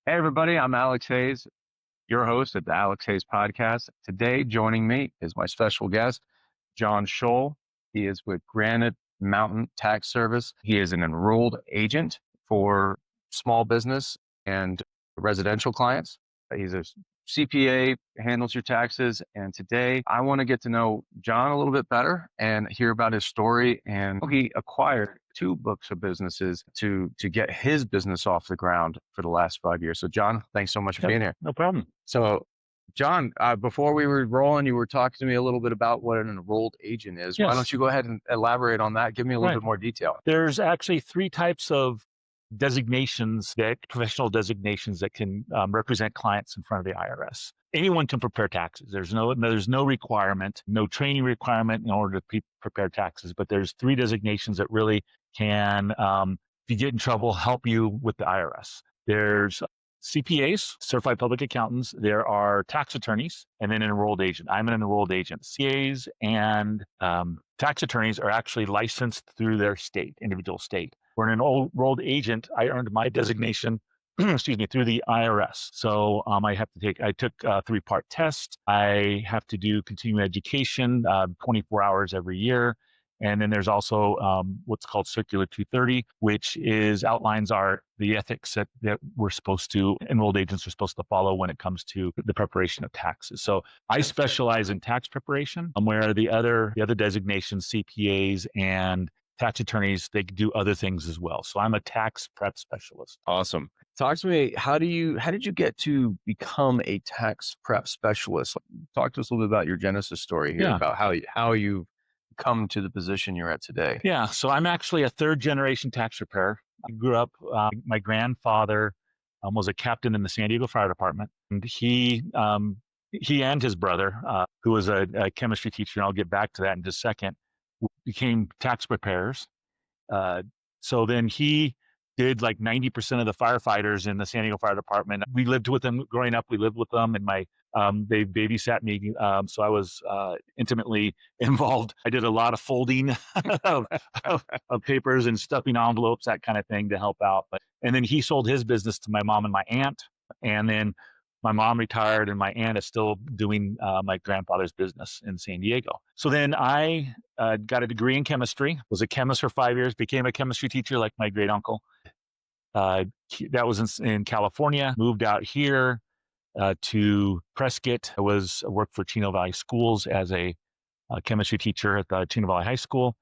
Hey, everybody, I'm Alex Hayes, your host at the Alex Hayes Podcast. Today, joining me is my special guest, John Scholl. He is with Granite Mountain Tax Service. He is an enrolled agent for small business and residential clients. He's a CPA, handles your taxes. And today I want to get to know John a little bit better and hear about his story. And he acquired two books of businesses to get his business off the ground for the last 5 years. So John, thanks so much for being here. No problem. So John, before we were rolling, you were talking to me a little bit about what an enrolled agent is. Yes. Why don't you go ahead and elaborate on that? Give me a little bit more detail. There's actually three types of designations, professional designations that can represent clients in front of the IRS. Anyone can prepare taxes. There's no requirement, no training requirement in order to prepare taxes. But there's three designations that really can, if you get in trouble, help you with the IRS. There's CPAs, certified public accountants. There are tax attorneys, and then an enrolled agent. I'm an enrolled agent. CAs and tax attorneys are actually licensed through their individual state. For an enrolled agent, I earned my designation, through the IRS. So I took a 3-part test. I have to do continuing education, 24 hours every year. And then there's also what's called Circular 230, which outlines the ethics that enrolled agents are supposed to follow when it comes to the preparation of taxes. So I specialize in tax preparation, where the other designations, CPAs and tax attorneys, they do other things as well. So I'm a tax prep specialist. Awesome. Talk to me. How did you get to become a tax prep specialist? Talk to us a little bit about your genesis story here, about how you come to the position you're at today. Yeah. So I'm actually a third generation tax preparer. I grew up, my grandfather was a captain in the San Diego Fire Department. And he and his brother, who was a chemistry teacher, and I'll get back to that in just a second, became tax preparers. So then he did like 90% of the firefighters in the San Diego Fire Department. We lived with them growing up. We lived with them, and they babysat me. So I was intimately involved. I did a lot of folding of papers and stuffing envelopes, that kind of thing, to help out. And then he sold his business to my mom and my aunt. And then my mom retired, and my aunt is still doing my grandfather's business in San Diego. So then I got a degree in chemistry, was a chemist for 5 years, became a chemistry teacher like my great uncle. That was in California, moved out here to Prescott. I worked for Chino Valley Schools as a chemistry teacher at the Chino Valley High School.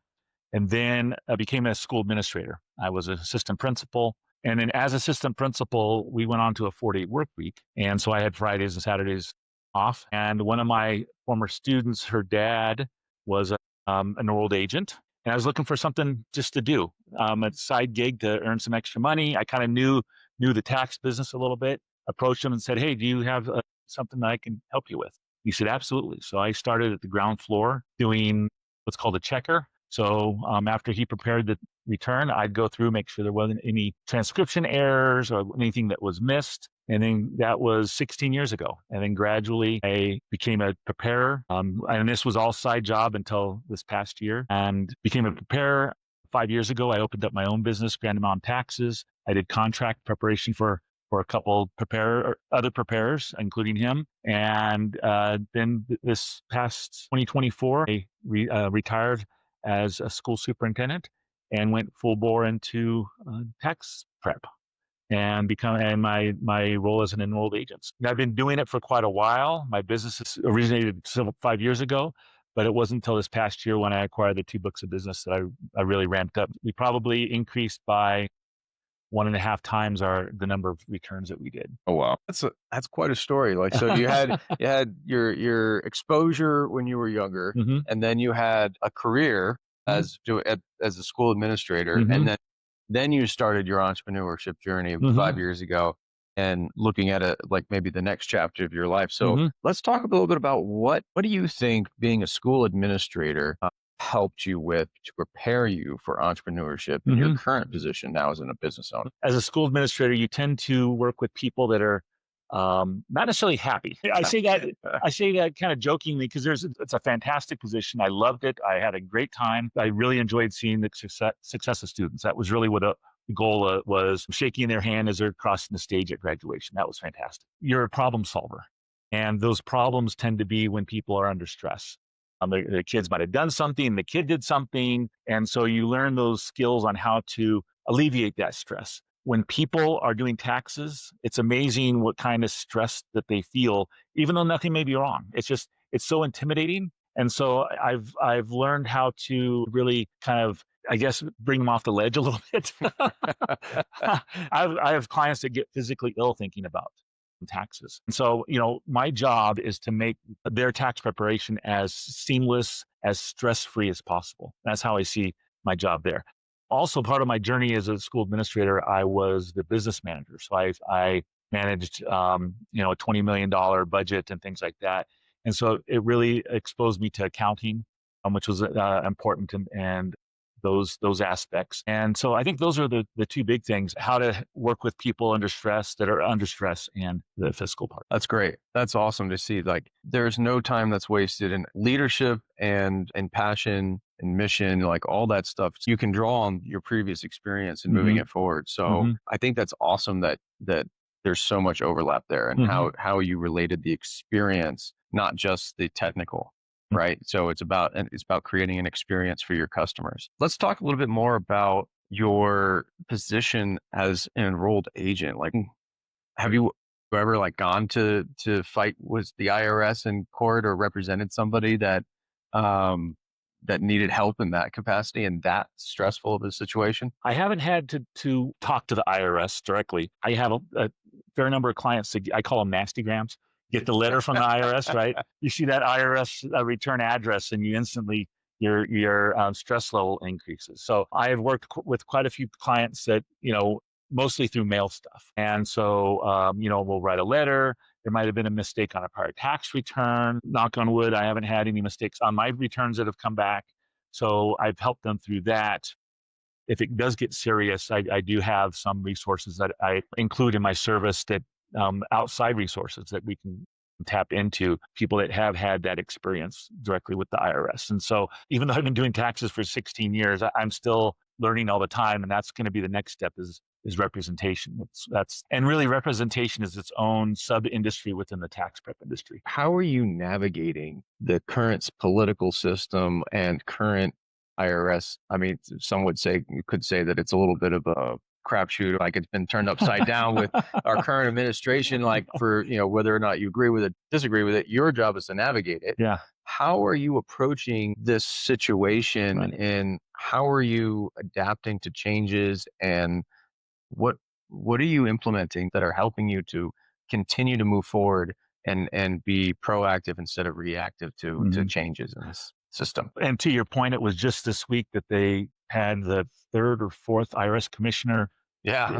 And then I became a school administrator. I was an assistant principal. And then as assistant principal, we went on to a 4-day work week. And so I had Fridays and Saturdays off. And one of my former students, her dad was an enrolled agent. And I was looking for something just to do, a side gig to earn some extra money. I kind of knew the tax business a little bit, approached him and said, "Hey, do you have something that I can help you with?" He said, "Absolutely." So I started at the ground floor doing what's called a checker. So after he prepared the return, I'd go through, make sure there wasn't any transcription errors or anything that was missed. And then that was 16 years ago. And then gradually I became a preparer. And this was all side job until this past year, and became a preparer. 5 years ago, I opened up my own business, Granite Mountain Taxes. I did contract preparation for a couple other preparers, including him. And then this past 2024, I retired as a school superintendent and went full bore into tax prep and my role as an enrolled agent. And I've been doing it for quite a while. My business originated 5 years ago, but it wasn't until this past year when I acquired the 2 books of business that I really ramped up. We probably increased by 1.5 times the number of returns that we did. Oh wow, that's quite a story. Like, so you had your exposure when you were younger, and then you had a career as a school administrator, and then you started your entrepreneurship journey 5 years ago, and looking at it like maybe the next chapter of your life. So let's talk a little bit about what do you think being a school administrator helped you with to prepare you for entrepreneurship in your current position now as a business owner? As a school administrator, you tend to work with people that are not necessarily happy. I say that kind of jokingly because it's a fantastic position. I loved it. I had a great time. I really enjoyed seeing the success of students. That was really what goal was shaking their hand as they're crossing the stage at graduation. That was fantastic. You're a problem solver. And those problems tend to be when people are under stress. The kids might have done something, the kid did something. And so you learn those skills on how to alleviate that stress. When people are doing taxes, it's amazing what kind of stress that they feel, even though nothing may be wrong. It's so intimidating. And so I've learned how to really kind of, I guess, bring them off the ledge a little bit. I have clients that get physically ill thinking about taxes. And so, my job is to make their tax preparation as seamless, as stress-free as possible. That's how I see my job there. Also, part of my journey as a school administrator, I was the business manager. So I managed, a $20 million budget and things like that. And so it really exposed me to accounting, which was important, and those aspects. And so I think those are the two big things: how to work with people under stress, that are under stress, and the fiscal part. That's great. That's awesome to see. Like, there's no time that's wasted in leadership and passion and mission, like all that stuff. You can draw on your previous experience in moving it forward. So I think that's awesome that there's so much overlap there, and how you related the experience, not just the technical. Right. So it's about creating an experience for your customers. Let's talk a little bit more about your position as an enrolled agent. Like, have you ever gone to fight with the IRS in court, or represented somebody that needed help in that capacity and that stressful of a situation? I haven't had to talk to the IRS directly. I have a fair number of clients that I call them nastygrams. Get the letter from the IRS, right? You see that IRS return address, and you instantly your stress level increases. So I have worked with quite a few clients that mostly through mail stuff, and so we'll write a letter. There might have been a mistake on a prior tax return. Knock on wood, I haven't had any mistakes on my returns that have come back. So I've helped them through that. If it does get serious, I do have some resources that I include in my service, that outside resources that we can tap into, people that have had that experience directly with the IRS. And so even though I've been doing taxes for 16 years, I'm still learning all the time. And that's going to be the next step, is representation. And really, representation is its own sub-industry within the tax prep industry. How are you navigating the current political system and current IRS? I mean, you could say that it's a little bit of a crapshoot. Like, it's been turned upside down with our current administration, like, for, whether or not you agree with it, disagree with it, your job is to navigate it. Yeah. How are you approaching this situation, right, and how are you adapting to changes, and what are you implementing that are helping you to continue to move forward and be proactive instead of reactive to changes in this system? And to your point, it was just this week that they had the third or fourth IRS commissioner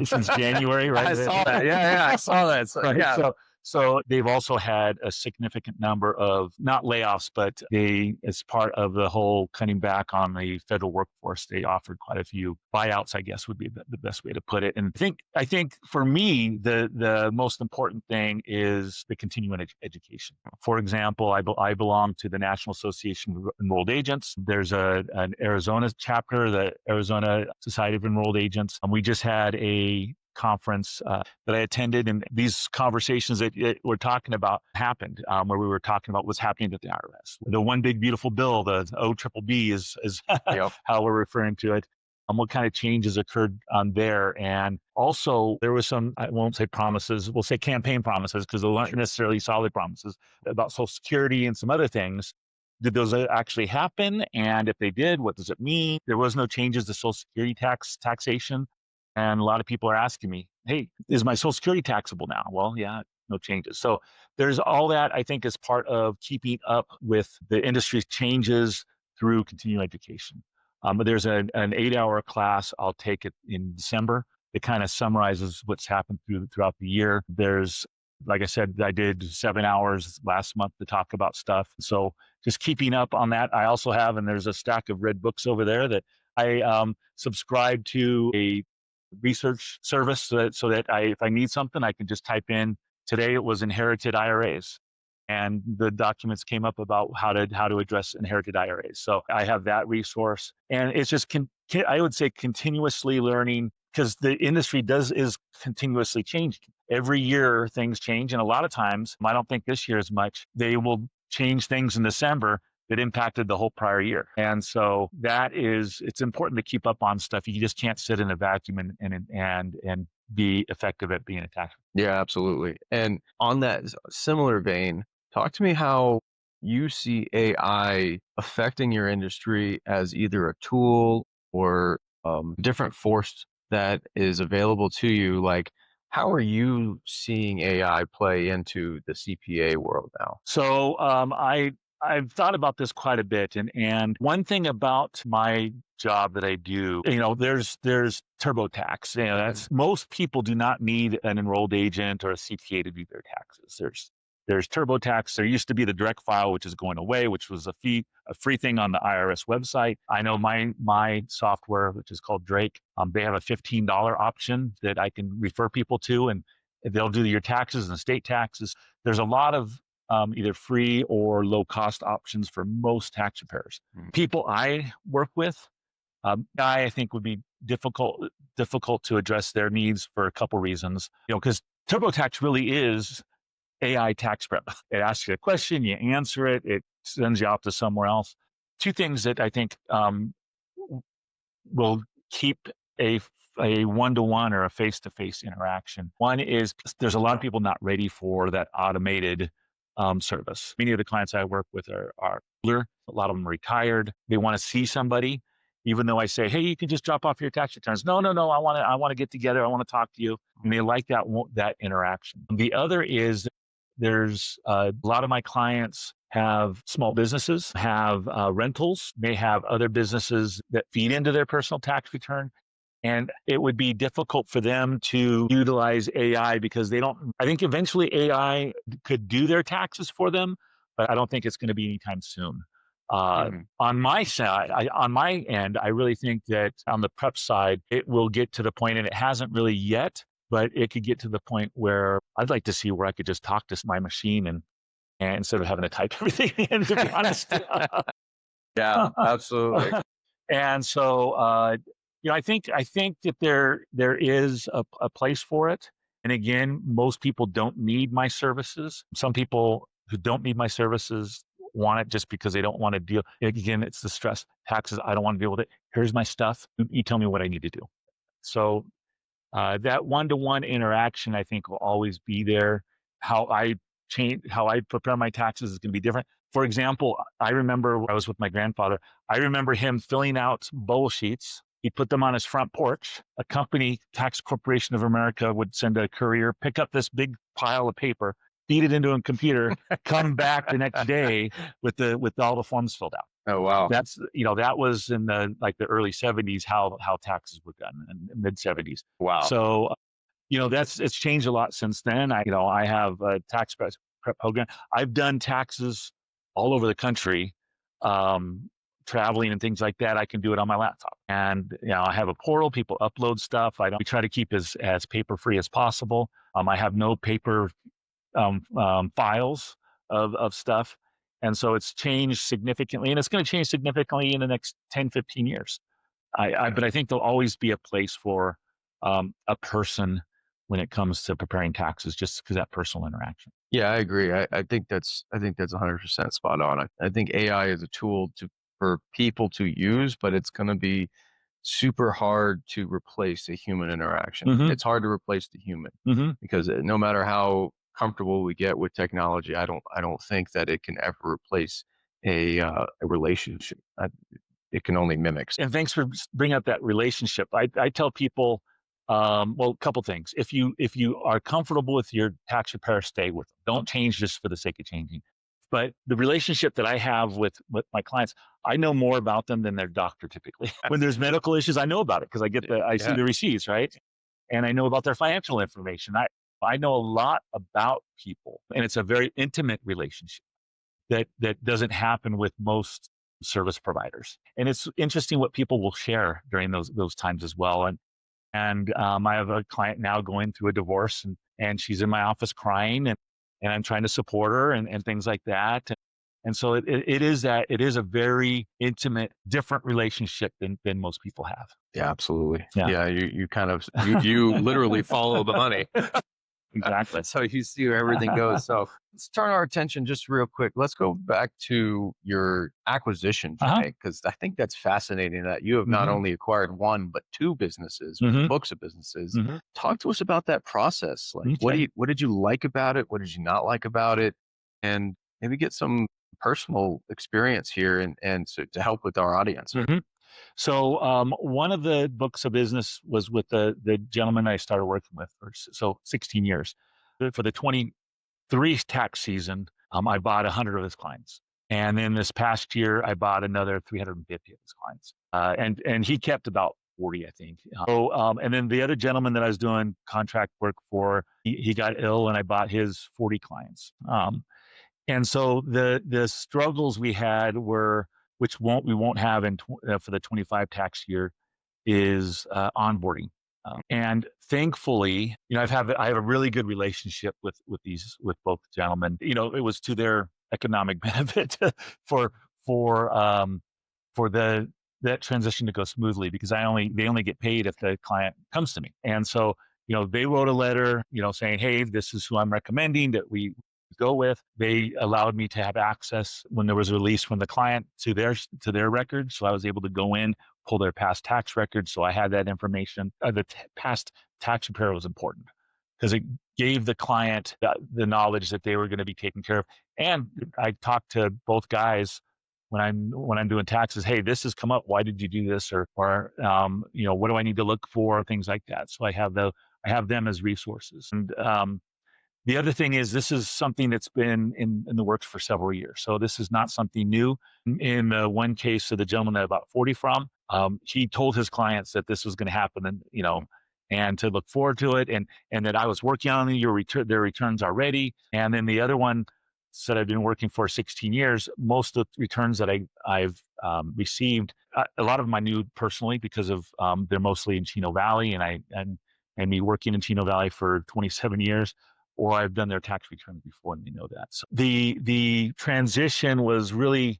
since January, right? I saw that. Yeah, I saw that. So, right. Yeah. So they've also had a significant number of, not layoffs, but as part of the whole cutting back on the federal workforce, they offered quite a few buyouts, I guess would be the best way to put it. And I think for me, the most important thing is the continuing education. For example, I belong to the National Association of Enrolled Agents. There's an Arizona chapter, the Arizona Society of Enrolled Agents. We just had a conference that I attended, and these conversations that we're talking about happened, where we were talking about what's happening at the IRS. The one big beautiful bill, the OBBB is Yep. how we're referring to it. What kind of changes occurred on there. And also there was some, I won't say promises, we'll say campaign promises, because those aren't necessarily solid promises, about Social Security and some other things. Did those actually happen? And if they did, what does it mean? There was no changes to Social Security taxation. And a lot of people are asking me, hey, is my Social Security taxable now? Well, yeah, no changes. So there's all that, I think, is part of keeping up with the industry's changes through continuing education. But there's an 8-hour class I'll take it in December. It kind of summarizes what's happened throughout the year. There's, like I said, I did 7 hours last month to talk about stuff. So just keeping up on that. I also have, and there's a stack of red books over there that I subscribe to a research service so that if I need something, I can just type in. Today it was inherited IRAs, and the documents came up about how to address inherited IRAs. So I have that resource, and it's just I would say continuously learning because the industry is continuously changing. Every year things change. And a lot of times, I don't think this year as much, they will change things in December that impacted the whole prior year. And so it's important to keep up on stuff. You just can't sit in a vacuum and be effective at being a tax. Yeah, absolutely. And on that similar vein, talk to me how you see AI affecting your industry as either a tool or different force that is available to you. Like, how are you seeing AI play into the CPA world now? So I've thought about this quite a bit, and one thing about my job that I do, there's TurboTax. That's most people do not need an enrolled agent or a CPA to do their taxes. There's TurboTax. There used to be the direct file, which is going away, which was a free thing on the IRS website. I know my software, which is called Drake, they have a $15 option that I can refer people to, and they'll do your taxes and state taxes. There's a lot of either free or low cost options for most tax preparers. People I work with, I think would be difficult to address their needs for a couple reasons. Because TurboTax really is AI tax prep. It asks you a question, you answer it, it sends you off to somewhere else. Two things that I think will keep a one-to-one or a face-to-face interaction. One is there's a lot of people not ready for that automated service. Many of the clients I work with are older. A lot of them are retired. They want to see somebody, even though I say, hey, you can just drop off your tax returns. No, I want to get together. I want to talk to you. And they like that interaction. The other is there's a lot of my clients have small businesses, have rentals, may have other businesses that feed into their personal tax return. And it would be difficult for them to utilize AI because I think eventually AI could do their taxes for them, but I don't think it's going to be anytime soon. On my side, on my end, I really think that on the prep side, it will get to the point, and it hasn't really yet, but it could get to the point where I'd like to see where I could just talk to my machine and instead of having to type everything in, to be honest. Yeah, absolutely. And so, I think that there is a place for it. And again, most people don't need my services. Some people who don't need my services want it just because they don't want to deal. Again, it's the stress, taxes. I don't want to deal with it. Here's my stuff. You tell me what I need to do. So that one-to-one interaction, I think, will always be there. How I prepare my taxes is going to be different. For example, I remember when I was with my grandfather, I remember him filling out bowl sheets. He put them on his front porch. A company, Tax Corporation of America, would send a courier, pick up this big pile of paper, feed it into a computer, come back the next day with all the forms filled out. Oh, wow. That's, that was in the early 70s, how taxes were done, in the mid 70s. Wow. So, it's changed a lot since then. I have a tax prep program. I've done taxes all over the country, traveling and things like that. I can do it on my laptop. And, I have a portal, people upload stuff. We try to keep as paper free as possible. I have no paper files of stuff. And so it's changed significantly, and it's going to change significantly in the next 10, 15 years. But I think there'll always be a place for a person when it comes to preparing taxes, just because that personal interaction. Yeah, I agree. I think that's 100% spot on. I think AI is a tool for people to use, but it's going to be super hard to replace a human interaction. Mm-hmm. It's hard to replace the human because no matter how comfortable we get with technology, I don't think that it can ever replace a relationship. It can only mimic. And thanks for bringing up that relationship. I tell people, a couple things. If you are comfortable with your tax preparer, stay with them. Don't change just for the sake of changing. But the relationship that I have with my clients, I know more about them than their doctor typically. When there's medical issues, I know about it because I see the receipts, right? And I know about their financial information. I know a lot about people, and it's a very intimate relationship that doesn't happen with most service providers. And it's interesting what people will share during those times as well. And I have a client now going through a divorce, and she's in my office crying, and I'm trying to support her and things like that. And so it is a very intimate, different relationship than most people have. Yeah, absolutely. Yeah. Yeah, you kind of you literally follow the money. Exactly. So you see where everything goes. So let's turn our attention just real quick. Let's go back to your acquisition Uh-huh. journey, because I think that's fascinating that you have not Mhm. only acquired one but two businesses, Mhm. books of businesses. Mhm. Talk to us about that process. Like, Okay. what did you like about it? What did you not like about it? And maybe get some personal experience here and so to help with our audience. Mhm. So one of the books of business was with the gentleman I started working with for 16 years. For the 23 tax season, I bought 100 of his clients. And then this past year, I bought another 350 of his clients. And he kept about 40, I think. And then the other gentleman that I was doing contract work for, he got ill, and I bought his 40 clients. And so the struggles we had were, which we won't have for the 25 tax year, is onboarding. And thankfully, I have a really good relationship with both gentlemen. It was to their economic benefit for for um, for that transition to go smoothly, because they only get paid if the client comes to me. And so, they wrote a letter, saying, hey, this is who I'm recommending that we go with. They allowed me to have access when there was a release from the client to their records. So I was able to go in, pull their past tax records. So I had that information. Past tax repair was important because it gave the client the knowledge that they were going to be taken care of. And I talked to both guys when I'm doing taxes. Hey, this has come up. Why did you do this? Or what do I need to look for? Things like that. So I have them as resources. And the other thing is, this is something that's been in the works for several years. So this is not something new. In the one case of the gentleman that I bought 40 from, he told his clients that this was going to happen, and to look forward to it, and that I was working on their returns already. And then the other one said, I've been working for 16 years. Most of the returns that I've received, a lot of them I knew personally because of they're mostly in Chino Valley, and me working in Chino Valley for 27 years. Or I've done their tax returns before, and they know that. So the transition was really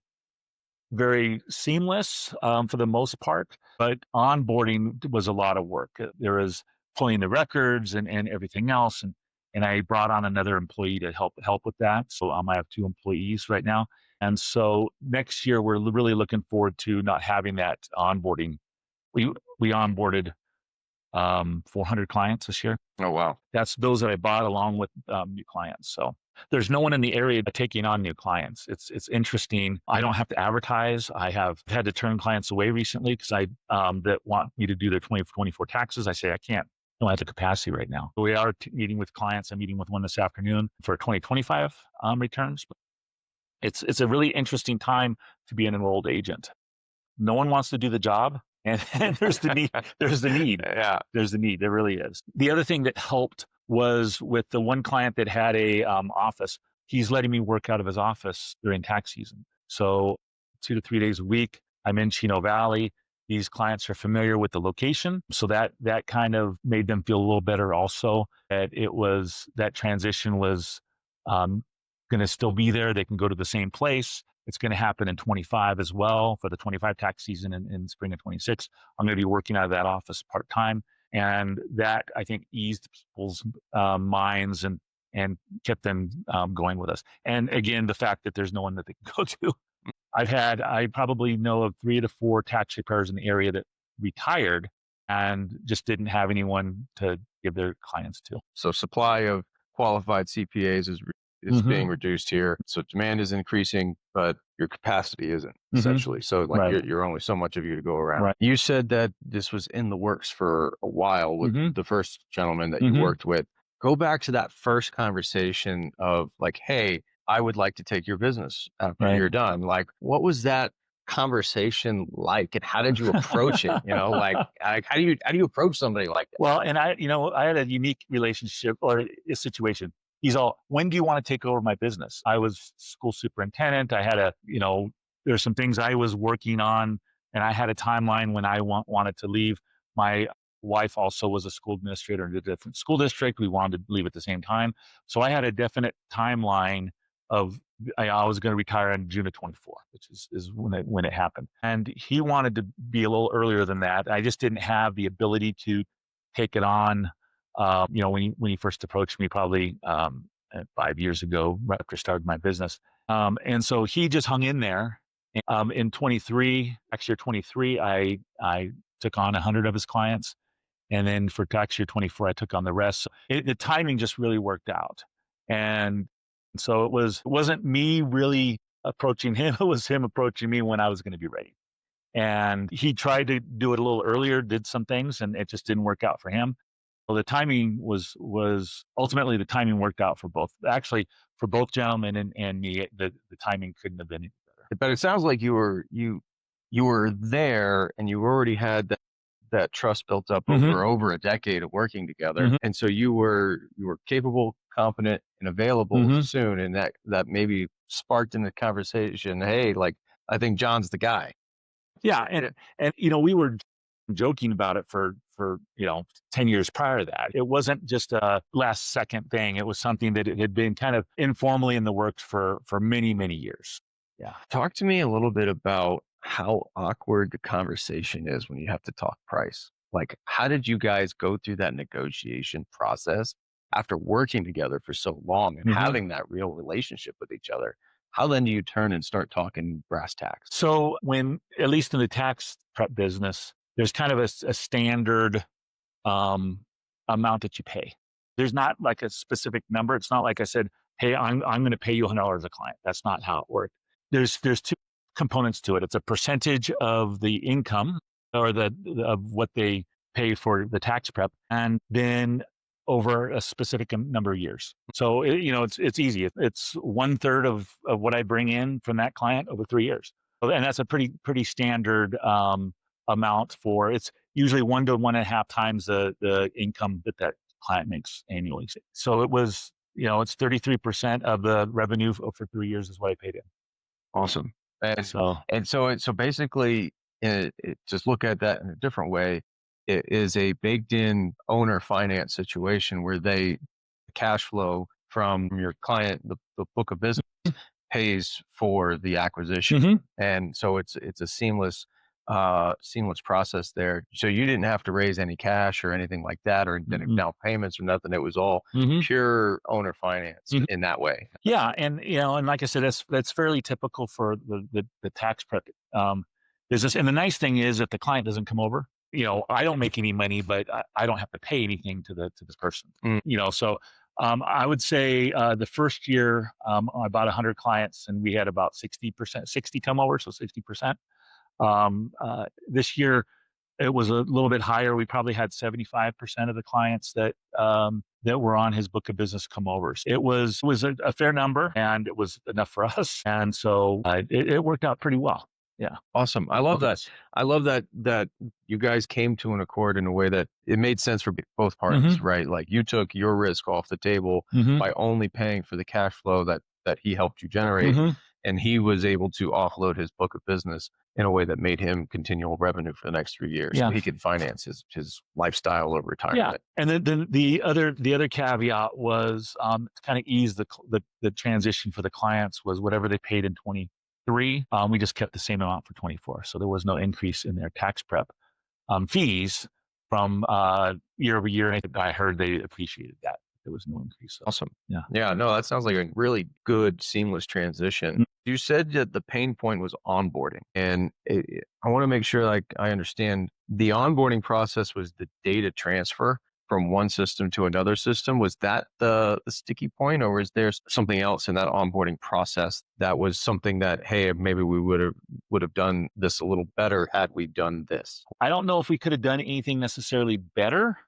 very seamless for the most part, but onboarding was a lot of work. There was pulling the records and everything else, and I brought on another employee to help with that. So I have 2 employees right now, and so next year we're really looking forward to not having that onboarding. We onboarded 400 clients this year. Oh, wow. That's those that I bought along with new clients. So there's no one in the area taking on new clients. It's interesting. I don't have to advertise. I have had to turn clients away recently because that want me to do their 2024 taxes. I say I can't. I don't have the capacity right now. We are meeting with clients. I'm meeting with one this afternoon for 2025 returns. It's a really interesting time to be an enrolled agent. No one wants to do the job, and there's the need. There's the need. Yeah. There's the need. There really is. The other thing that helped was with the one client that had a office. He's letting me work out of his office during tax season. So 2 to 3 days a week, I'm in Chino Valley. These clients are familiar with the location, so that kind of made them feel a little better. Also, that transition was going to still be there. They can go to the same place. It's going to happen in 25 as well for the 25 tax season in spring of 26. I'm going to be working out of that office part-time. And that, I think, eased people's minds and kept them going with us. And again, the fact that there's no one that they can go to. I probably know of 3 to 4 tax preparers in the area that retired and just didn't have anyone to give their clients to. So supply of qualified CPAs is being reduced here. So demand is increasing, but your capacity isn't, essentially. So like Right. you're only so much of you to go around. Right. You said that this was in the works for a while with the first gentleman that you worked with. Go back to that first conversation of like, hey, I would like to take your business after Right. you're done. Like, what was that conversation like, and how did you approach it? Like how do you approach somebody like that? Well, and I had a unique relationship or a situation. He's all, when do you want to take over my business? I was school superintendent. I had there's some things I was working on, and I had a timeline when I wanted to leave. My wife also was a school administrator in a different school district. We wanted to leave at the same time. So I had a definite timeline of I was going to retire in June of 24, which is when it happened. And he wanted to be a little earlier than that. I just didn't have the ability to take it on. When he first approached me, probably 5 years ago, right after I started my business. And so he just hung in there. In 23, tax year 23, I took on 100 of his clients. And then for tax year 24, I took on the rest. So the timing just really worked out. And so it wasn't me really approaching him. It was him approaching me when I was going to be ready. And he tried to do it a little earlier, did some things, and it just didn't work out for him. Well, the timing was ultimately, the timing worked out for both. Actually, for both gentlemen and me, the timing couldn't have been any better. But it sounds like you were there and you already had that trust built up over a decade of working together. And so you were capable, competent, and available soon. And that maybe sparked in the conversation, hey, like, I think John's the guy. Yeah. And we were joking about it for 10 years prior to that. It wasn't just a last second thing. It was something that it had been kind of informally in the works for many, many years. Yeah. Talk to me a little bit about how awkward the conversation is when you have to talk price. Like, how did you guys go through that negotiation process after working together for so long and having that real relationship with each other? How then do you turn and start talking brass tacks? So when, at least in the tax prep business, there's kind of a standard amount that you pay. There's not like a specific number. It's not like I said, hey, I'm going to pay you $100 a client. That's not how it worked. There's two components to it. It's a percentage of the income or of what they pay for the tax prep, and then over a specific number of years. So it's easy. It's 1/3 of what I bring in from that client over 3 years, and that's a pretty standard amount for. It's usually 1 to 1.5 times the income that client makes annually. So it was it's 33% of the revenue for 3 years is what I paid in. Awesome. So basically, just look at that in a different way. It is a baked in owner finance situation where the cash flow from your client, the book of business, pays for the acquisition. And so it's a seamless process there. So you didn't have to raise any cash or anything like that, or down payments or nothing. It was all pure owner finance in that way. Yeah, and and like I said, that's fairly typical for the tax prep business. And the nice thing is that the client doesn't come over. I don't make any money, but I don't have to pay anything to this person. So I would say the first year, I bought 100 clients, and we had about 60% come over, so 60%. This year, it was a little bit higher. We probably had 75% of the clients that were on his book of business come over. It was a fair number, and it was enough for us. And so it worked out pretty well. Yeah. Awesome. I love that. I love that you guys came to an accord in a way that it made sense for both parties, right? Like, you took your risk off the table by only paying for the cash flow that he helped you generate. And he was able to offload his book of business in a way that made him continual revenue for the next 3 years. So he could finance his lifestyle or retirement. Yeah. And then the other caveat was to kind of ease the transition for the clients was whatever they paid in 23, we just kept the same amount for 24. So there was no increase in their tax prep fees from year over year. And I heard they appreciated that. There was no increase. So, awesome. Yeah. Yeah. No, that sounds like a really good, seamless transition. You said that the pain point was onboarding, and I want to make sure, like, I understand the onboarding process was the data transfer from one system to another system. Was that the sticky point, or was there something else in that onboarding process that was something that, hey, maybe we would have done this a little better had we done this? I don't know if we could have done anything necessarily better.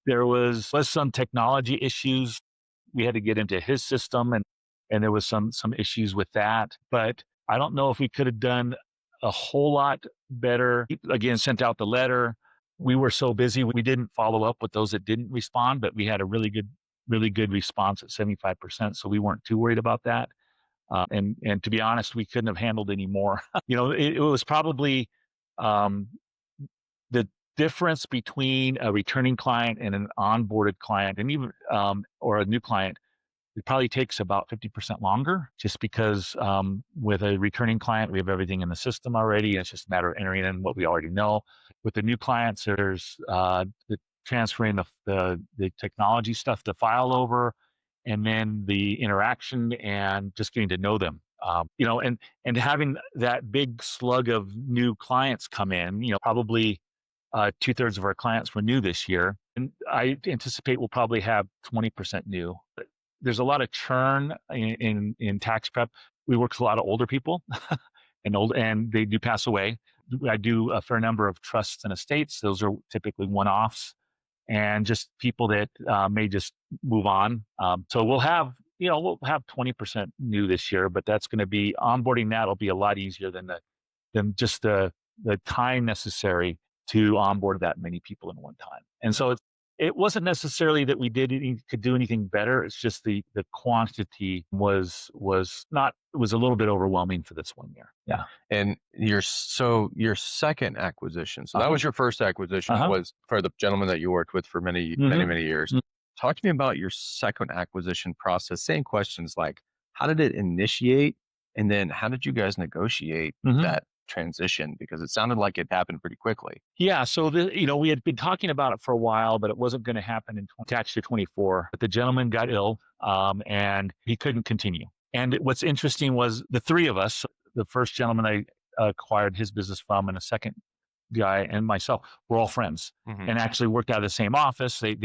There was some technology issues. We had to get into his system, and there was some issues with that. But I don't know if we could have done a whole lot better. Again, sent out the letter. We were so busy, we didn't follow up with those that didn't respond, but we had a really good response at 75%. So we weren't too worried about that. And to be honest, we couldn't have handled any more. It was probably the difference between a returning client and an onboarded client, and even or a new client, It probably takes about 50% longer just because with a returning client, we have everything in the system already. It's just a matter of entering in what we already know. With the new clients, there's the transferring the technology stuff, the file over, and then the interaction and just getting to know them. And having that big slug of new clients come in, probably 2/3 of our clients were new this year. And I anticipate we'll probably have 20% new. There's a lot of churn in tax prep. We work with a lot of older people and they do pass away. I do a fair number of trusts and estates. Those are typically one-offs and just people that may just move on. So we'll have 20% new this year, but that's going to be onboarding. That'll be a lot easier than just the time necessary to onboard that many people in one time. And so it wasn't necessarily that we could do anything better. It's just the quantity was not, it was a little bit overwhelming for this one year. Yeah. And your second acquisition. So that was your first acquisition was for the gentleman that you worked with for many years. Talk to me about your second acquisition process. Same questions like, how did it initiate? And then how did you guys negotiate that transition? Because it sounded like it happened pretty quickly. Yeah. So, we had been talking about it for a while, but it wasn't going to happen in tax year 24. But the gentleman got ill and he couldn't continue. And what's interesting was the three of us, the first gentleman I acquired his business from and a second guy and myself, were all friends and actually worked out of the same office. They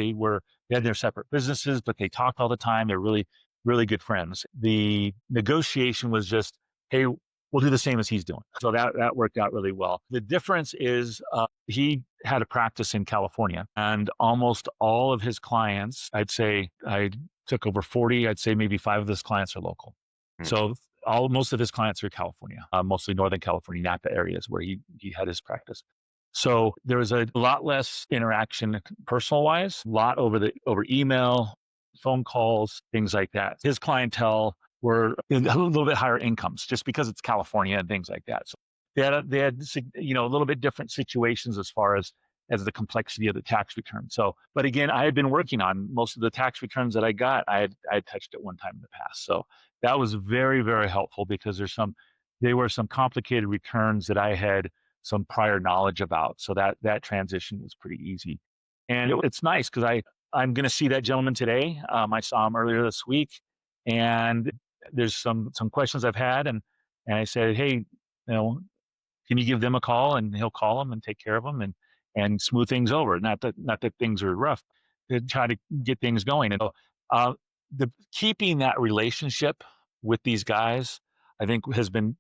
had their separate businesses, but they talked all the time. They're really, really good friends. The negotiation was just, hey, we'll do the same as he's doing. So that worked out really well. The difference is he had a practice in California and almost all of his clients, I'd say I took over 40, I'd say maybe 5 of his clients are local. So most of his clients are California, mostly Northern California, Napa areas where he had his practice. So there was a lot less interaction personal wise, a lot over email, phone calls, things like that. His clientele were a little bit higher incomes just because it's California and things like that. So they had a little bit different situations as far as the complexity of the tax return. So, but again, I had been working on most of the tax returns that I got. I had touched at one time in the past. So that was very, very helpful because they were some complicated returns that I had some prior knowledge about. So that transition was pretty easy. And it's nice because I'm going to see that gentleman today. I saw him earlier this week and there's some questions I've had and I said, hey, can you give them a call? And he'll call them and take care of them and smooth things over. Not that things are rough, to try to get things going. And the keeping that relationship with these guys, I think has been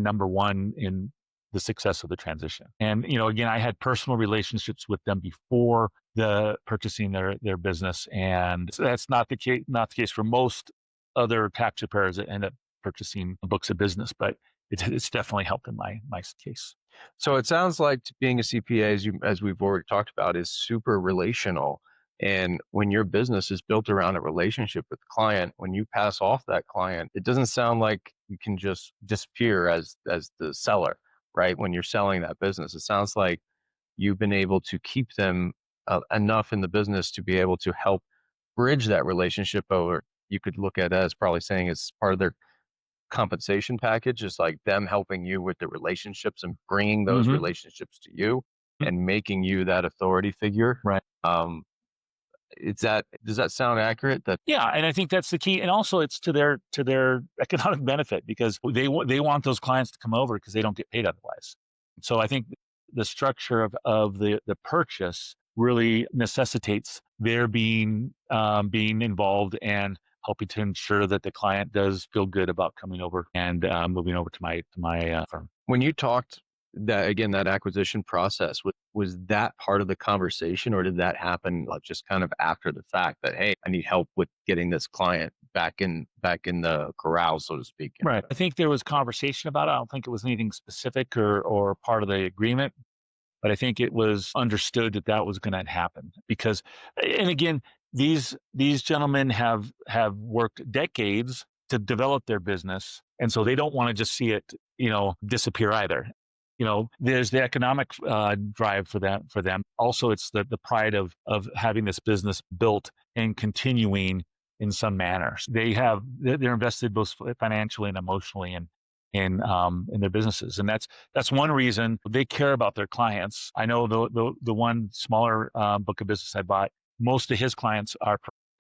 number one in the success of the transition. And again, I had personal relationships with them before the purchasing their business, and that's not the case for most other tax preparers that end up purchasing books of business, but it's definitely helped in my case. So it sounds like being a CPA, as we've already talked about, is super relational. And when your business is built around a relationship with the client, when you pass off that client, it doesn't sound like you can just disappear as the seller, right? When you're selling that business, it sounds like you've been able to keep them enough in the business to be able to help bridge that relationship over. You could look at it as probably saying it's part of their compensation package, is like them helping you with the relationships and bringing those relationships to you and making you that authority figure. Right. Does that sound accurate? Yeah, and I think that's the key. And also it's to their economic benefit because they want those clients to come over because they don't get paid otherwise. So I think the structure of the purchase really necessitates their being involved and helping to ensure that the client does feel good about coming over and moving over to my firm. When you talked that acquisition process, was that part of the conversation, or did that happen like just kind of after the fact that, hey, I need help with getting this client back in the corral, so to speak? Right. I think there was conversation about it. I don't think it was anything specific or part of the agreement, but I think it was understood that was going to happen because, and again, these gentlemen have worked decades to develop their business, and so they don't want to just see it, disappear either. There's the economic drive for them. Also, it's the pride of having this business built and continuing in some manner. They're invested both financially and emotionally in their businesses, and that's one reason they care about their clients. I know the one smaller book of business I bought, most of his clients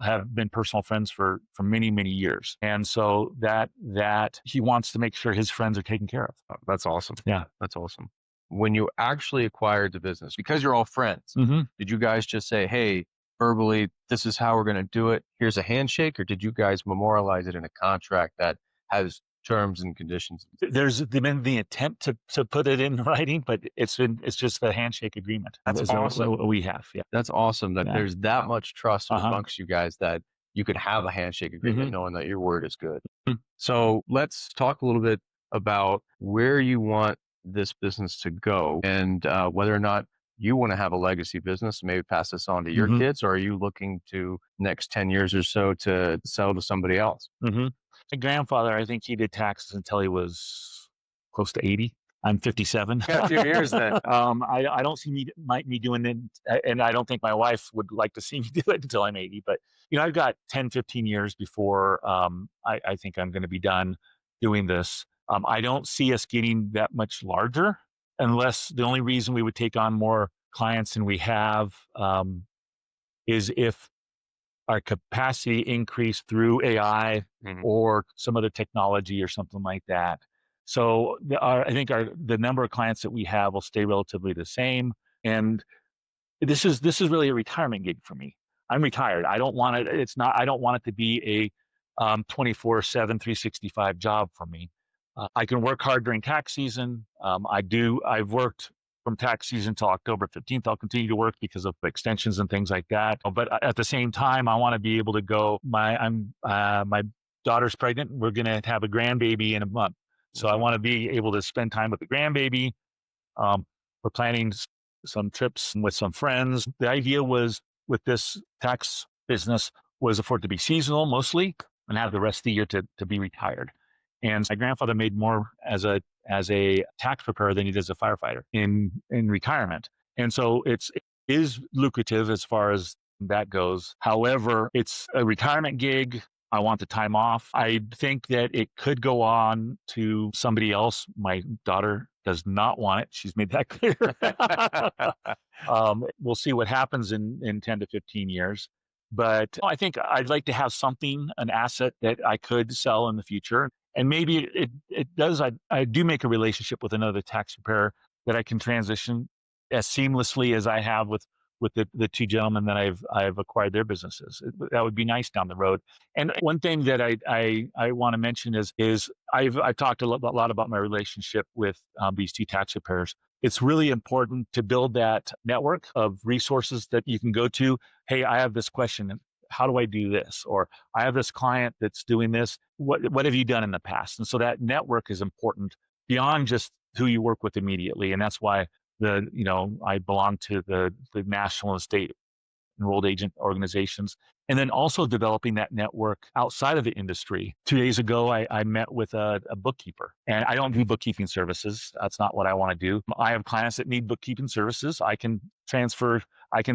have been personal friends for many years, and so that he wants to make sure his friends are taken care of. Oh, that's awesome. Yeah, That's awesome. When you actually acquired the business, because you're all friends, did you guys just say, hey, verbally, this is how we're going to do it? Here's a handshake, or did you guys memorialize it in a contract that has terms and conditions? there's been the attempt to put it in writing, but it's just the handshake agreement. That's Is awesome. what we have. Yeah, That's awesome that Yeah. there's that much trust amongst you guys that you could have a handshake agreement knowing that your word is good. So let's talk a little bit about where you want this business to go and whether or not you want to have a legacy business, maybe pass this on to your kids, or are you looking to next 10 years or so to sell to somebody else? My grandfather, I think he did taxes until he was close to 80. I'm 57. Got a few years then. I don't see me doing it, and I don't think my wife would like to see me do it until I'm 80. But I've got 10, 15 years before I think I'm going to be done doing this. I don't see us getting that much larger, unless the only reason we would take on more clients than we have is if our capacity increase through AI or some other technology or something like that. So I think the number of clients that we have will stay relatively the same. And this is really a retirement gig for me. I'm retired. I don't want it. I don't want it to be a 24/7, 365 job for me. I can work hard during tax season. I've worked from tax season till October 15th. I'll continue to work because of extensions and things like that. But at the same time, I want to be able to go. My daughter's pregnant. We're going to have a grandbaby in a month. So I want to be able to spend time with the grandbaby. We're planning some trips with some friends. The idea was with this tax business was for it to be seasonal mostly and have the rest of the year to be retired. And my grandfather made more as a tax preparer than he does as a firefighter in retirement. And so it is lucrative as far as that goes. However, it's a retirement gig. I want the time off. I think that it could go on to somebody else. My daughter does not want it. She's made that clear. We'll see what happens in 10 to 15 years. But I think I'd like to have something, an asset that I could sell in the future. And maybe it does. I do make a relationship with another tax preparer that I can transition as seamlessly as I have with the two gentlemen that I've acquired their businesses. That would be nice down the road. And one thing that I want to mention is I've talked a lot about my relationship with these two tax preparers. It's really important to build that network of resources that you can go to. Hey, I have this question. How do I do this? Or I have this client that's doing this. What have you done in the past? And so that network is important beyond just who you work with immediately. And that's why I belong to the national and state enrolled agent organizations, and then also developing that network outside of the industry. 2 days ago, I met with a bookkeeper, and I don't do bookkeeping services. That's not what I want to do. I have clients that need bookkeeping services. I can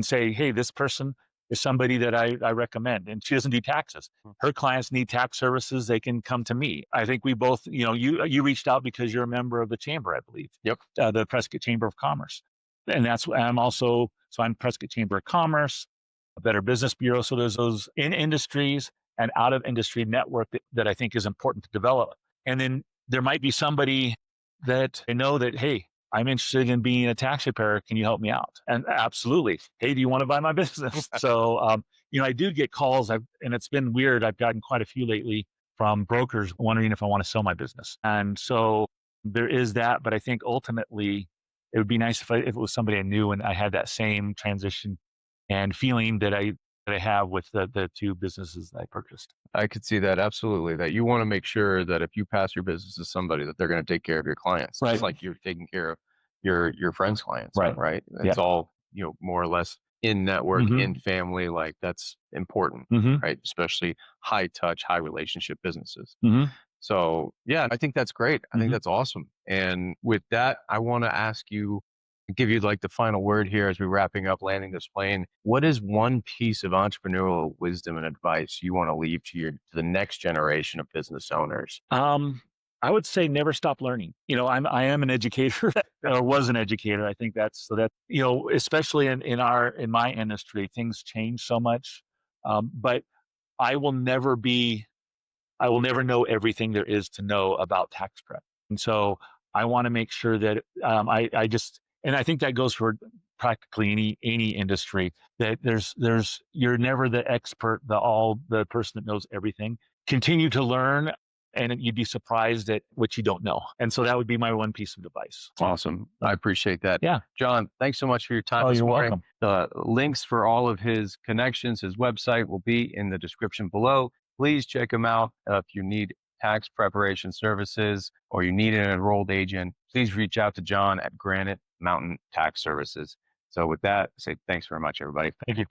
say, hey, this person is somebody that I recommend, and she doesn't do taxes. Her clients need tax services. They can come to me. I think we both, you reached out because you're a member of the chamber, I believe. Yep. The Prescott Chamber of Commerce. And I'm Prescott Chamber of Commerce, a Better Business Bureau. So there's those in industries and out of industry network that I think is important to develop. And then there might be somebody that I know that, hey, I'm interested in being a tax preparer. Can you help me out? And absolutely. Hey, do you want to buy my business? So, I do get calls, and it's been weird. I've gotten quite a few lately from brokers wondering if I want to sell my business. And so there is that. But I think ultimately it would be nice if it was somebody I knew and I had that same transition and feeling that I have with the two businesses that I purchased. I could see that absolutely. That you want to make sure that if you pass your business to somebody, that they're going to take care of your clients, Right. just like you're taking care of your friends' clients, Right? Right. It's all more or less in network, in family. Like that's important, right? Especially high touch, high relationship businesses. So yeah, I think that's great. I think that's awesome. And with that, I want to ask you, Give you like the final word here as we're wrapping up, landing this plane. What is one piece of entrepreneurial wisdom and advice you want to leave to the next generation of business owners? I would say never stop learning. I am an educator or was an educator. I think that's so that, especially in my industry, things change so much. But I will never be I will never know everything there is to know about tax prep. And so I want to make sure that I just, and I think that goes for practically any industry, that you're never the expert, the person that knows everything. Continue to learn, and you'd be surprised at what you don't know. And so that would be my one piece of advice. Awesome. I appreciate that. Yeah. John, thanks so much for your time Oh, this you're morning. welcome. The links for all of his connections, his website will be in the description below. Please check him out. If you need tax preparation services or you need an enrolled agent, please reach out to John at Granite Mountain Tax Services. So with that, say thanks very much, everybody. Thank you.